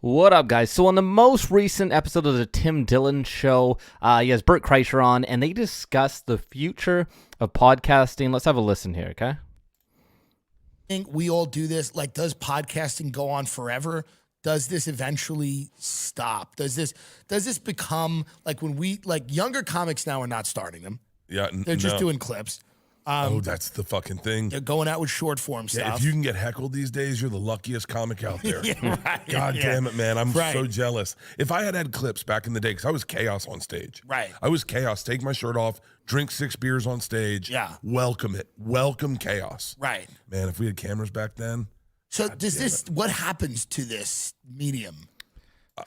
What up, guys? So on the most recent episode of the Tim Dillon Show, he has Bert Kreischer on, and they discuss the future of podcasting. Let's have a listen here, okay? I think we all do this. Like, does podcasting go on forever? Does this eventually stop? Does this become like when younger comics now are not starting them? Yeah, they're just doing clips. That's the fucking thing. They're going out with short form stuff. If you can get heckled these days, you're the luckiest comic out there. Right. God damn it, man. I'm so jealous. If I had clips back in the day, because I was chaos on stage. Right. I was chaos. Take my shirt off, drink 6 beers on stage. Yeah. Welcome it. Welcome chaos. Right. Man, if we had cameras back then. So what happens to this medium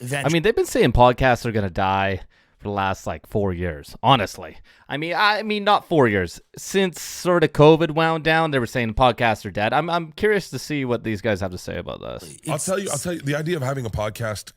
eventually? I mean, they've been saying podcasts are going to die for the last 4 years, honestly. I mean, not 4 years. Since sort of COVID wound down, they were saying podcasts are dead. I'm curious to see what these guys have to say about this. I'll tell you, the idea of having a podcast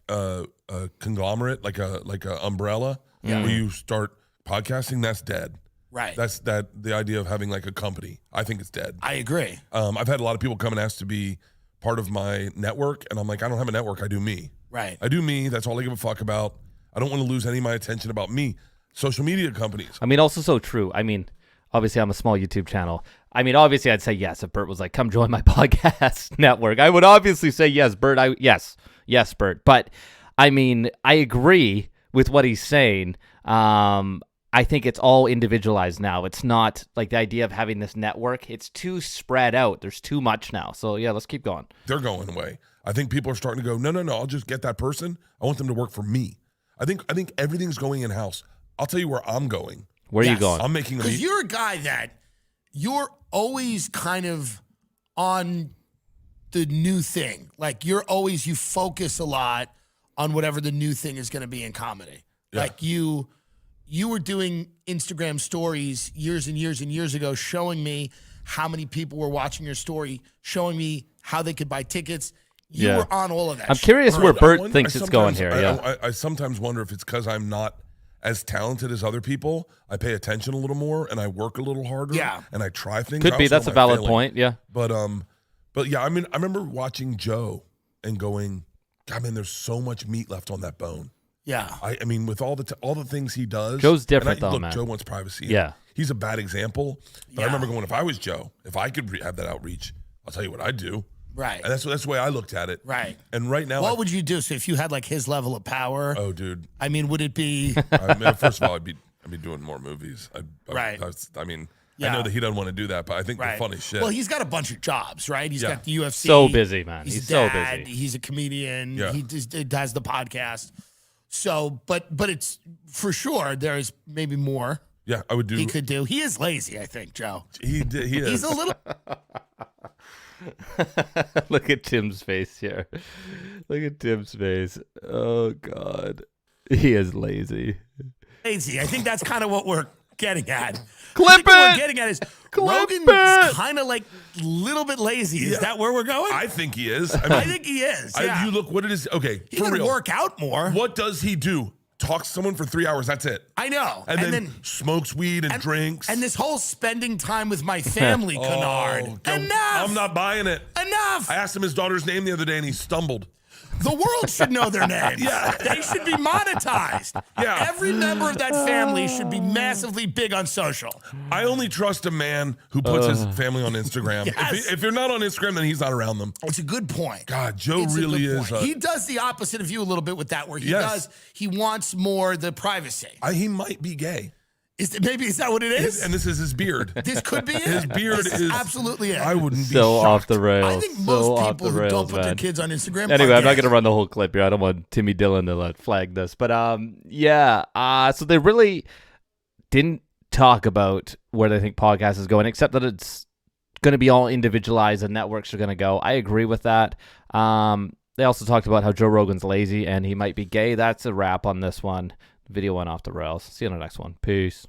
conglomerate, like a umbrella, where you start podcasting, that's dead. Right. That's the idea of having a company. I think it's dead. I agree. I've had a lot of people come and ask to be part of my network, and I'm like, I don't have a network. I do me. Right. I do me. That's all I give a fuck about. I don't want to lose any of my attention about me. Social media companies. I mean, also so true. I mean, obviously, I'm a small YouTube channel. I mean, obviously, I'd say yes if Bert was like, come join my podcast network. I would obviously say yes, Bert. Yes, Bert. But, I mean, I agree with what he's saying. I think it's all individualized now. It's not like the idea of having this network. It's too spread out. There's too much now. So, yeah, let's keep going. They're going away. I think people are starting to go, no, I'll just get that person. I want them to work for me. I think everything's going in-house. I'll tell you where I'm going. Where are you going? I'm making because you're a guy that you're always kind of on the new thing. Like you focus a lot on whatever the new thing is going to be in comedy. Yeah. Like you were doing Instagram stories years and years and years ago, showing me how many people were watching your story, showing me how they could buy tickets. You were on all of that. I'm curious where Bert thinks it's going here. I sometimes wonder if it's because I'm not as talented as other people. I pay attention a little more and I work a little harder. Yeah. And I try things. Could be. That's a valid point. Yeah. But yeah, I mean, I remember watching Joe and going, God, man, there's so much meat left on that bone. Yeah. I mean, with all the things he does. Joe's different though, look, man. Joe wants privacy. Yeah. He's a bad example. But I remember going, if I was Joe, if I could have that outreach, I'll tell you what I'd do. Right. And that's the way I looked at it. Right. And right now, what would you do? So if you had his level of power? Oh, dude. I mean, would it be? First of all, I'd be doing more movies. Right. I know that he doesn't want to do that, but I think the funny shit. Well, he's got a bunch of jobs, right? He's got the UFC. So busy, man. He's so dad, busy. He's a comedian. Yeah. He has the podcast. So, but it's for sure there's maybe more. Yeah, I would do. He could do. He is lazy, I think, Joe. He is. He's a little. Look at Tim's face here. Look at Tim's face. Oh, God. He is lazy. Lazy. I think that's kind of what we're getting at. Clip it! What we're getting at is Clip Rogan's it! kind of a little bit lazy. Is that where we're going? I think he is. I think he is. Yeah. You look what it is. Okay, he for can real. work out more. What does he do? Talk to someone for 3 hours. That's it. I know. And then smokes weed and drinks. And this whole spending time with my family canard. Enough. I'm not buying it. Enough. I asked him his daughter's name the other day and he stumbled. The world should know their names. Yeah. They should be monetized. Yeah. Every member of that family should be massively big on social. I only trust a man who puts his family on Instagram. Yes. If you're not on Instagram, then he's not around them. It's a good point. God, Joe really is. He does the opposite of you a little bit with that, where he wants more the privacy. He might be gay. Is that what it is? And this is his beard. This could be it. His beard This is absolutely it. I wouldn't be So shocked. off the rails. I think most off people the who rails, don't put their man. kids on Instagram. Anyway, are I'm not gay. going to run the whole clip here. I don't want Timmy Dillon to flag this. But so they really didn't talk about where they think podcast is going, except that it's going to be all individualized and networks are going to go. I agree with that. They also talked about how Joe Rogan's lazy and he might be gay. That's a wrap on this one. The video went off the rails. See you on the next one. Peace.